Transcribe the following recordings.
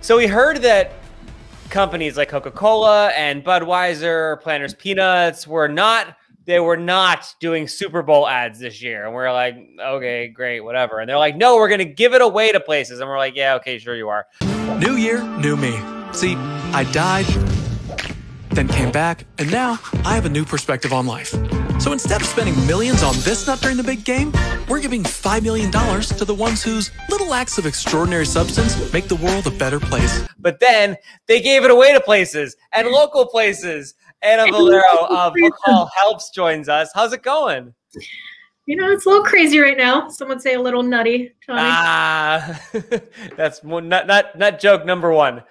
So we heard that companies like Coca-Cola and Budweiser, Planters Peanuts were not doing Super Bowl ads this year. And we're like, okay, great, whatever. And they're like, no, we're going to give it away to places. And we're like, yeah, okay, sure you are. New year, new me. See, I died, then came back, and now I have a new perspective on life. So instead of spending millions on this nut during the big game, we're giving $5 million to the ones whose little acts of extraordinary substance make the world a better place. But then they gave it away to places and local places. Anna Valero of Hook Hall Helps joins us. How's it going? You know, it's a little crazy right now. Some would say a little nutty, Tommy. That's not joke number one.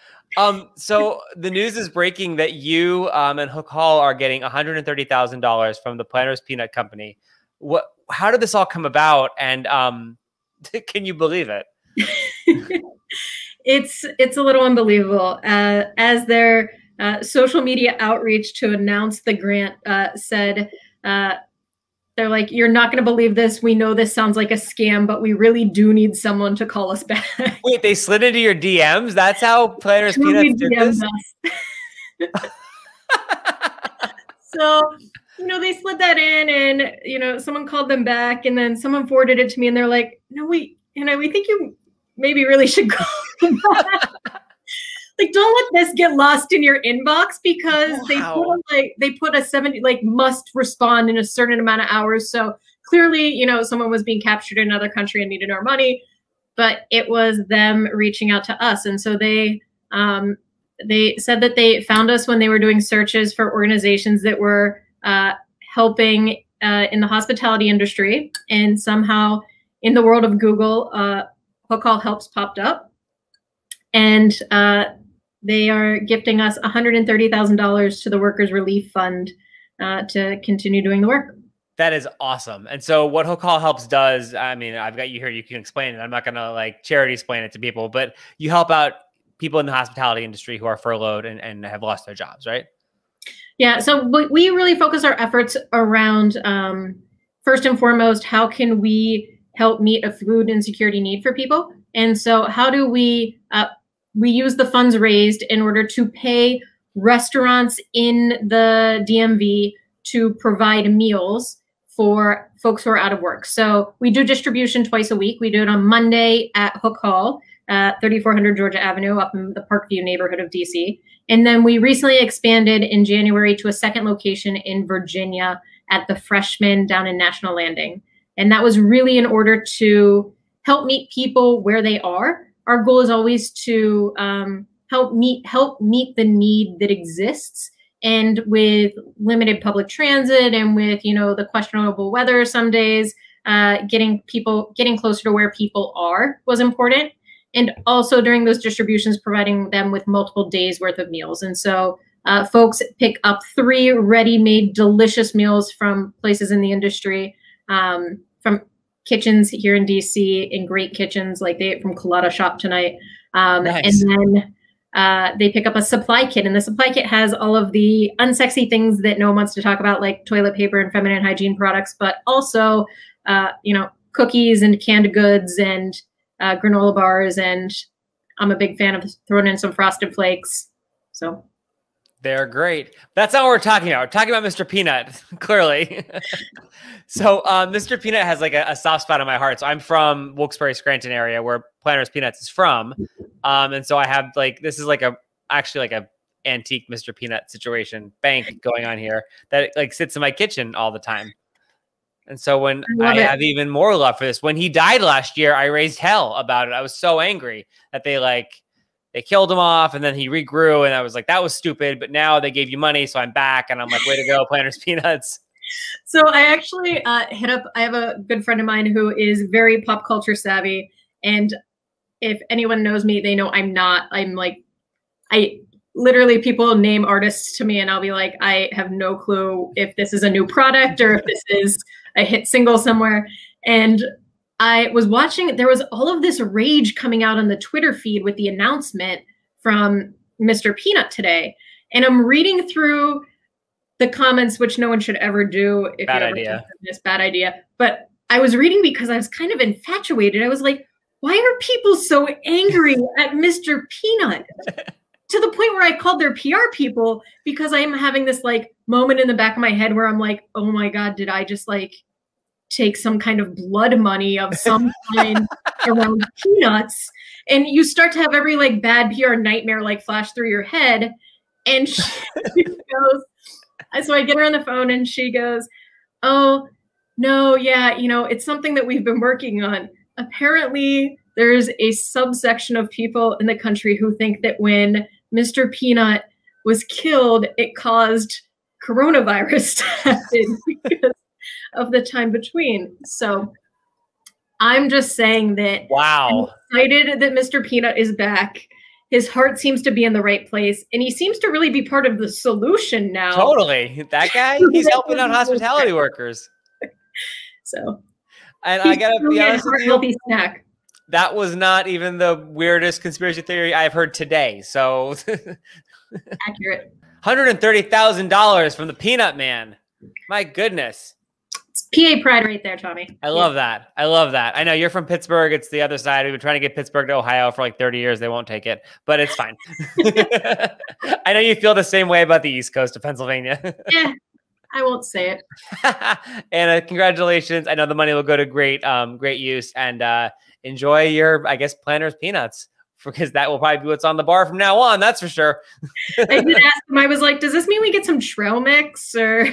So the news is breaking that you and Hook Hall are getting $130,000 from the Planters Peanut Company. How did this all come about? And can you believe it? It's a little unbelievable. As their social media outreach to announce the grant said, they're like, you're not going to believe this. We know this sounds like a scam, but we really do need someone to call us back. Wait, they slid into your DMs? That's how Planters Peanuts did this? So, you know, they slid that in and, you know, someone called them back and then someone forwarded it to me and they're like, no, we think you maybe really should call them back. Like, don't let this get lost in your inbox because they put a 70, like, must respond in a certain amount of hours. So clearly, you know, someone was being captured in another country and needed our money, but it was them reaching out to us. And so they said that they found us when they were doing searches for organizations that were helping in the hospitality industry. And somehow in the world of Google, Hook Hall Helps popped up. And they are gifting us $130,000 to the Workers Relief Fund to continue doing the work. That is awesome. And so what Hook Hall Helps does, I mean, I've got you here, you can explain it. I'm not going to like charity explain it to people, but you help out people in the hospitality industry who are furloughed and have lost their jobs, right? Yeah. So we really focus our efforts around, first and foremost, how can we help meet a food insecurity need for people? And so how do we use the funds raised in order to pay restaurants in the DMV to provide meals for folks who are out of work. So we do distribution twice a week. We do it on Monday at Hook Hall, 3400 Georgia Avenue up in the Parkview neighborhood of DC. And then we recently expanded in January to a second location in Virginia at the Freshman down in National Landing. And that was really in order to help meet people where they are. Our goal is always to help meet the need that exists. And with limited public transit and with, you know, the questionable weather some days, getting closer to where people are was important. And also during those distributions, providing them with multiple days worth of meals. And so folks pick up 3 ready-made delicious meals from places in the industry, from kitchens here in DC, in great kitchens, like they ate from Colada Shop tonight. Nice. And then they pick up a supply kit, and the supply kit has all of the unsexy things that no one wants to talk about, like toilet paper and feminine hygiene products, but also, you know, cookies and canned goods and granola bars. And I'm a big fan of throwing in some Frosted Flakes. So they're great. That's not what we're talking about. We're talking about Mr. Peanut, clearly. So Mr. Peanut has like a soft spot in my heart. So I'm from Wilkes-Barre, Scranton area where Planters Peanuts is from. And so I have like, this is like actually like a antique Mr. Peanut situation bank going on here that like sits in my kitchen all the time. And so when I have even more love for this, when he died last year, I raised hell about it. I was so angry that they killed him off and then he regrew. And I was like, that was stupid. But now they gave you money. So I'm back and I'm like, way to go, Planters Peanuts. So I actually I have a good friend of mine who is very pop culture savvy. And if anyone knows me, they know I'm not. I'm like, literally people name artists to me and I'll be like, I have no clue if this is a new product or if this is a hit single somewhere. And I was watching, there was all of this rage coming out on the Twitter feed with the announcement from Mr. Peanut today. And I'm reading through the comments, which no one should ever do. Bad idea. Bad idea. But I was reading because I was kind of infatuated. I was like, why are people so angry at Mr. Peanut? To the point where I called their PR people because I am having this like moment in the back of my head where I'm like, oh my God, did I just like take some kind of blood money of some kind around peanuts? And you start to have every like bad PR nightmare like flash through your head. And she goes, so I get her on the phone and she goes, oh, no, yeah, you know, it's something that we've been working on. Apparently, there's a subsection of people in the country who think that when Mr. Peanut was killed, it caused coronavirus to happen because of the time between. So I'm just saying that wow. I'm excited that Mr. Peanut is back. His heart seems to be in the right place, and he seems to really be part of the solution now. Totally. That guy, he's helping out hospitality workers. So, and I gotta be honest with you, healthy snack. That was not even the weirdest conspiracy theory I've heard today. So accurate. $130,000 from the Peanut Man. My goodness. It's PA pride right there, Tommy. I love that. I love that. I know you're from Pittsburgh. It's the other side. We've been trying to get Pittsburgh to Ohio for like 30 years. They won't take it, but it's fine. I know you feel the same way about the East Coast of Pennsylvania. Yeah, I won't say it. And congratulations. I know the money will go to great use, and enjoy your, I guess, Planters peanuts, because that will probably be what's on the bar from now on. That's for sure. I did ask him. I was like, does this mean we get some trail mix or?